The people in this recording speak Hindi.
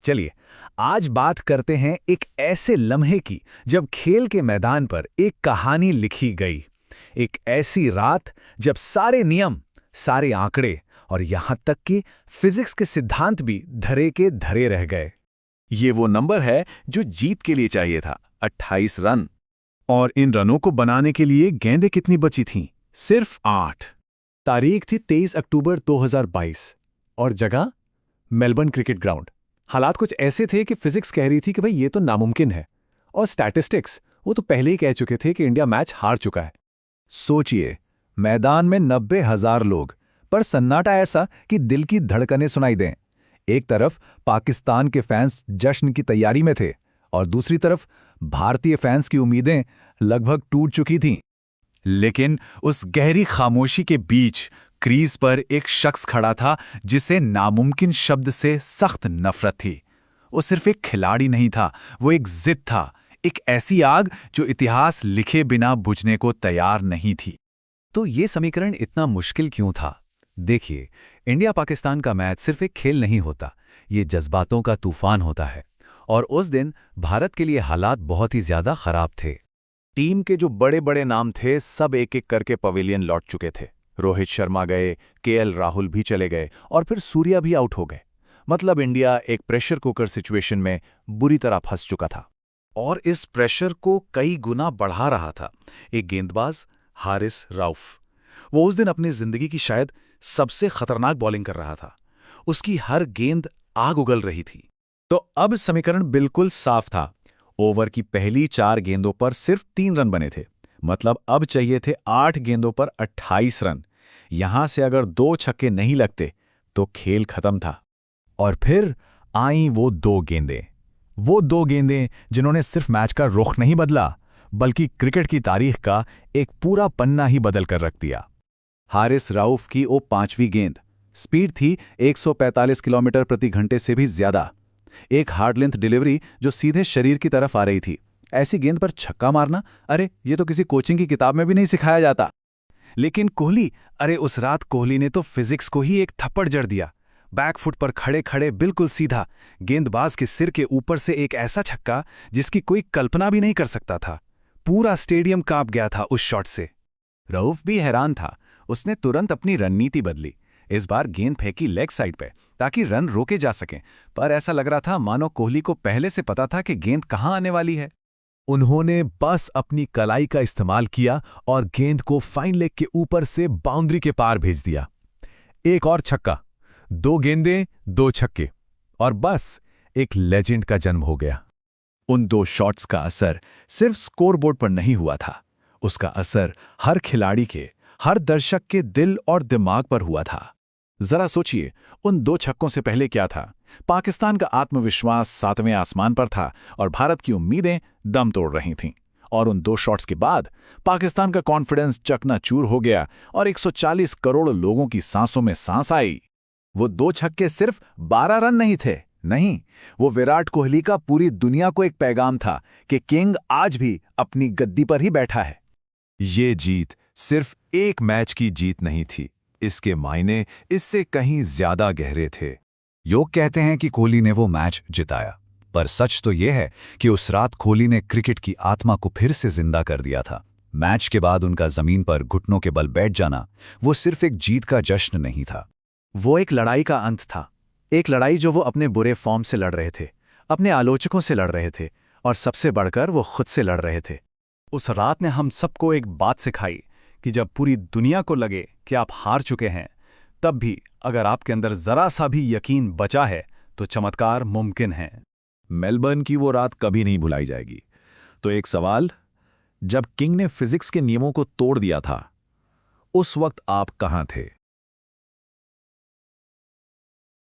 चलिए आज बात करते हैं एक ऐसे लम्हे की जब खेल के मैदान पर एक कहानी लिखी गई। एक ऐसी रात जब सारे नियम, सारे आंकड़े और यहां तक कि फिजिक्स के सिद्धांत भी धरे के धरे रह गए। ये वो नंबर है जो जीत के लिए चाहिए था, 28 रन। और इन रनों को बनाने के लिए गेंदें कितनी बची थीं? सिर्फ 8। तारीख थी 23 अक्टूबर 2022 और जगह मेलबर्न क्रिकेट ग्राउंड। हालात कुछ ऐसे थे कि फिजिक्स कह रही थी कि भाई ये तो नामुमकिन है, और स्टैटिस्टिक्स वो तो पहले ही कह चुके थे कि इंडिया मैच हार चुका है। सोचिए, मैदान में 90,000 लोग, पर सन्नाटा ऐसा कि दिल की धड़कनें सुनाई दें। एक तरफ पाकिस्तान के फैंस जश्न की तैयारी में थे और दूसरी तरफ भारतीय फैंस की उम्मीदें लगभग टूट चुकी थीं। लेकिन उस गहरी खामोशी के बीच क्रीज पर एक शख्स खड़ा था जिसे नामुमकिन शब्द से सख्त नफरत थी। वो सिर्फ एक खिलाड़ी नहीं था, वो एक जिद था, एक ऐसी आग जो इतिहास लिखे बिना बुझने को तैयार नहीं थी। तो ये समीकरण इतना मुश्किल क्यों था? देखिए, इंडिया पाकिस्तान का मैच सिर्फ एक खेल नहीं होता, ये जज्बातों का तूफान होता है। और उस दिन भारत के लिए हालात बहुत ही ज्यादा खराब थे। टीम के जो बड़े बड़े नाम थे सब एक एक करके पवेलियन लौट चुके थे। रोहित शर्मा गए, केएल राहुल भी चले गए और फिर सूर्या भी आउट हो गए। मतलब इंडिया एक प्रेशर कुकर सिचुएशन में बुरी तरह फंस चुका था। और इस प्रेशर को कई गुना बढ़ा रहा था एक गेंदबाज, हारिस राउफ। वो उस दिन अपनी जिंदगी की शायद सबसे खतरनाक बॉलिंग कर रहा था। उसकी हर गेंद आग उगल रही थी। तो अब समीकरण बिल्कुल साफ था। ओवर की पहली 4 गेंदों पर सिर्फ 3 रन बने थे। मतलब अब चाहिए थे 8 गेंदों पर 28 रन। यहां से अगर 2 छक्के नहीं लगते तो खेल खत्म था। और फिर आई वो 2 गेंदें। वो 2 गेंदें जिन्होंने सिर्फ मैच का रुख नहीं बदला, बल्कि क्रिकेट की तारीख का एक पूरा पन्ना ही बदल कर रख दिया। हारिस राउफ की वो 5वीं गेंद, स्पीड थी 145 किलोमीटर प्रति घंटे से भी ज्यादा। एक हार्ड लेंथ डिलीवरी जो सीधे शरीर की तरफ आ रही थी। ऐसी गेंद पर छक्का मारना, अरे ये तो किसी कोचिंग की किताब में भी नहीं सिखाया जाता। लेकिन कोहली, अरे उस रात कोहली ने तो फिजिक्स को ही एक थप्पड़ जड़ दिया। बैकफुट पर खड़े खड़े बिल्कुल सीधा गेंदबाज के सिर के ऊपर से एक ऐसा छक्का जिसकी कोई कल्पना भी नहीं कर सकता था। पूरा स्टेडियम कांप गया था उस शॉट से। रऊफ भी हैरान था। उसने तुरंत अपनी रणनीति बदली। इस बार गेंद फेंकी लेग साइड पे ताकि रन रोके जा सकें, पर ऐसा लग रहा था मानो कोहली को पहले से पता था कि गेंद कहां आने वाली है। उन्होंने बस अपनी कलाई का इस्तेमाल किया और गेंद को फाइन लेग के ऊपर से बाउंड्री के पार भेज दिया। एक और छक्का, 2 गेंदें, 2 छक्के, और बस एक लेजेंड का जन्म हो गया। उन 2 शॉट्स का असर सिर्फ स्कोरबोर्ड पर नहीं हुआ था, उसका असर हर खिलाड़ी के, हर दर्शक के दिल और दिमाग पर हुआ था। जरा सोचिए, उन 2 छक्कों से पहले क्या था? पाकिस्तान का आत्मविश्वास 7वें आसमान पर था और भारत की उम्मीदें दम तोड़ रही थीं। और उन 2 शॉट्स के बाद पाकिस्तान का कॉन्फिडेंस चकनाचूर हो गया और 140 करोड़ लोगों की सांसों में सांस आई। वो 2 छक्के सिर्फ 12 रन नहीं थे, नहीं, वो विराट कोहली का पूरी दुनिया को एक पैगाम था कि किंग आज भी अपनी गद्दी पर ही बैठा है। ये जीत सिर्फ एक मैच की जीत नहीं थी, इसके मायने इससे कहीं ज्यादा गहरे थे। लोग कहते हैं कि कोहली ने वो मैच जिताया, पर सच तो यह है कि उस रात कोहली ने क्रिकेट की आत्मा को फिर से जिंदा कर दिया था। मैच के बाद उनका जमीन पर घुटनों के बल बैठ जाना वो सिर्फ एक जीत का जश्न नहीं था, वो एक लड़ाई का अंत था। एक लड़ाई जो वो अपने बुरे फॉर्म से लड़ रहे थे, अपने आलोचकों से लड़ रहे थे, और सबसे बढ़कर वो खुद से लड़ रहे थे। उस रात ने हम सबको एक बात सिखाई कि जब पूरी दुनिया को लगे कि आप हार चुके हैं, तब भी अगर आपके अंदर जरा सा भी यकीन बचा है तो चमत्कार मुमकिन है। मेलबर्न की वो रात कभी नहीं भुलाई जाएगी। तो एक सवाल, जब किंग ने फिजिक्स के नियमों को तोड़ दिया था, उस वक्त आप कहां थे?